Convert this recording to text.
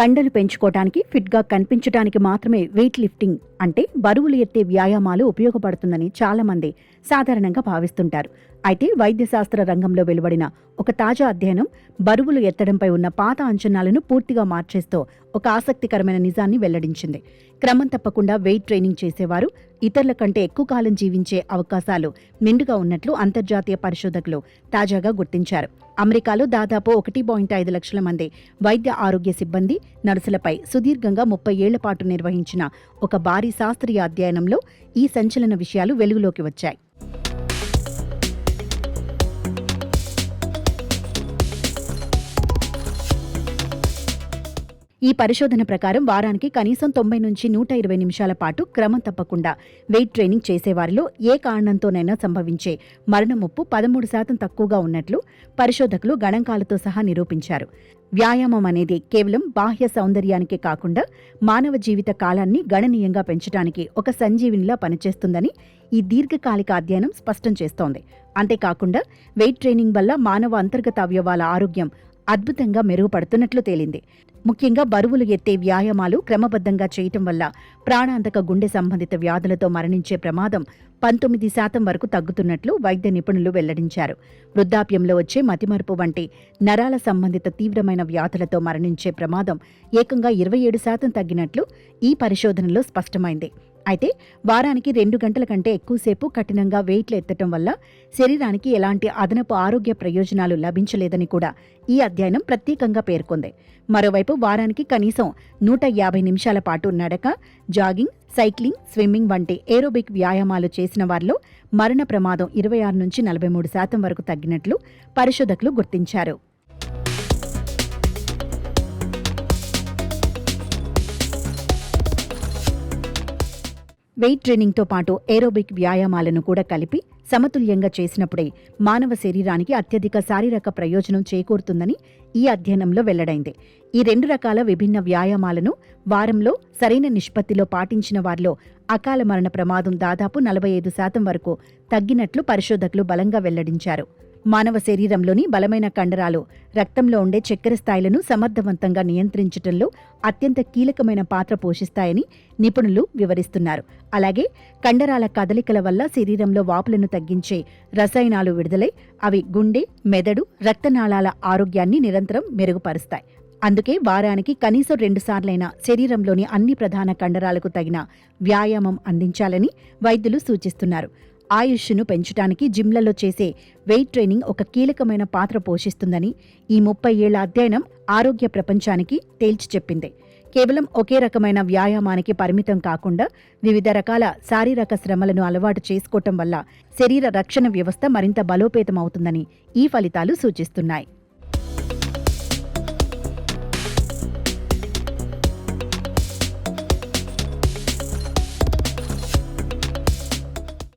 కండలు పెంచుకోవడానికి, ఫిట్గా కనిపించడానికి మాత్రమే వెయిట్ లిఫ్టింగ్ అంటే బరువులు ఎత్తే వ్యాయామాలు ఉపయోగపడుతుందని చాలామంది సాధారణంగా భావిస్తుంటారు. అయితే వైద్యశాస్త్ర రంగంలో వెలువడిన ఒక తాజా అధ్యయనం బరువులు ఎత్తడంపై ఉన్న పాత అంచనాలను పూర్తిగా మార్చేస్తూ ఒక ఆసక్తికరమైన నిజాన్ని వెల్లడించింది. క్రమం తప్పకుండా వెయిట్ ట్రైనింగ్ చేసేవారు ఇతరుల కంటే ఎక్కువ కాలం జీవించే అవకాశాలు మెండుగా ఉన్నట్లు అంతర్జాతీయ పరిశోధకులు తాజాగా గుర్తించారు. అమెరికాలో దాదాపు 1.5 లక్షల మంది వైద్య ఆరోగ్య సిబ్బంది, నర్సులపై సుదీర్ఘంగా 30 ఏళ్ల పాటు నిర్వహించిన ఒక భారీ శాస్త్రీయ అధ్యయనంలో ఈ సంచలన విషయాలు వెలుగులోకి వచ్చాయి. ఈ పరిశోధన ప్రకారం వారానికి కనీసం 90 నుంచి 120 నిమిషాల పాటు క్రమం తప్పకుండా వెయిట్ ట్రైనింగ్ చేసేవారిలో ఏ కారణంతోనైనా సంభవించే మరణ ముప్పు 13% తక్కువగా ఉన్నట్లు పరిశోధకులు గణాంకాలతో సహా నిరూపించారు. వ్యాయామం అనేది కేవలం బాహ్య సౌందర్యానికే కాకుండా మానవ జీవిత కాలాన్ని గణనీయంగా పెంచడానికి ఒక సంజీవినిలా పనిచేస్తుందని ఈ దీర్ఘకాలిక అధ్యయనం స్పష్టం చేస్తోంది. అంతేకాకుండా వెయిట్ ట్రైనింగ్ వల్ల మానవ అంతర్గత అవయవాల ఆరోగ్యం అద్భుతంగా మెరుగుపడుతున్నట్లు తేలింది. ముఖ్యంగా బరువులు ఎత్తే వ్యాయామాలు క్రమబద్ధంగా చేయటం వల్ల ప్రాణాంతక గుండె సంబంధిత వ్యాధులతో మరణించే ప్రమాదం 19% వరకు తగ్గుతున్నట్లు వైద్య నిపుణులు వెల్లడించారు. వృద్ధాప్యంలో వచ్చే మతిమరుపు వంటి నరాల సంబంధిత తీవ్రమైన వ్యాధులతో మరణించే ప్రమాదం ఏకంగా 27% తగ్గినట్లు ఈ పరిశోధనలో స్పష్టమైంది. అయితే వారానికి 2 గంటల కంటే ఎక్కువసేపు కఠినంగా వెయిట్లు ఎత్తటం వల్ల శరీరానికి ఎలాంటి అదనపు ఆరోగ్య ప్రయోజనాలు లభించలేదని కూడా ఈ అధ్యయనం ప్రత్యేకంగా పేర్కొంది. మరోవైపు వారానికి కనీసం 150 నిమిషాల పాటు నడక, జాగింగ్, సైక్లింగ్, స్విమ్మింగ్ వంటి ఏరోబిక్ వ్యాయామాలు చేసిన వారిలో మరణ ప్రమాదం 26 నుంచి 43% వరకు తగ్గినట్లు పరిశోధకులు గుర్తించారు. వెయిట్ ట్రైనింగ్తో పాటు ఏరోబిక్ వ్యాయామాలను కూడా కలిపి సమతుల్యంగా చేసినప్పుడే మానవ శరీరానికి అత్యధిక శారీరక ప్రయోజనం చేకూరుతుందని ఈ అధ్యయనంలో వెల్లడైంది. ఈ 2 రకాల విభిన్న వ్యాయామాలను వారంలో సరైన నిష్పత్తిలో పాటించిన వారిలో అకాల మరణ ప్రమాదం దాదాపు 45% వరకు తగ్గినట్లు పరిశోధకులు బలంగా వెల్లడించారు. మానవ శరీరంలోని బలమైన కండరాలు రక్తంలో ఉండే చక్కెర స్థాయిలను సమర్థవంతంగా నియంత్రించడంలో అత్యంత కీలకమైన పాత్ర పోషిస్తాయని నిపుణులు వివరిస్తున్నారు. అలాగే కండరాల కదలికల వల్ల శరీరంలో వాపులను తగ్గించే రసాయనాలు విడుదలై అవి గుండె, మెదడు, రక్తనాళాల ఆరోగ్యాన్ని నిరంతరం మెరుగుపరుస్తాయి. అందుకే వారానికి కనీసం 2 సార్లైనా శరీరంలోని అన్ని ప్రధాన కండరాలకు తగిన వ్యాయామం అందించాలని వైద్యులు సూచిస్తున్నారు. ఆయుష్ను పెంచడానికి జిమ్లలో చేసే వెయిట్ ట్రైనింగ్ ఒక కీలకమైన పాత్ర పోషిస్తుందని ఈ 30 ఏళ్ల అధ్యయనం ఆరోగ్య ప్రపంచానికి తేల్చి చెప్పింది. కేవలం ఒకే రకమైన వ్యాయామానికి పరిమితం కాకుండా వివిధ రకాల శారీరక శ్రమలను అలవాటు చేసుకోవటం వల్ల శరీర రక్షణ వ్యవస్థ మరింత బలోపేతమవుతుందని ఈ ఫలితాలు సూచిస్తున్నాయి.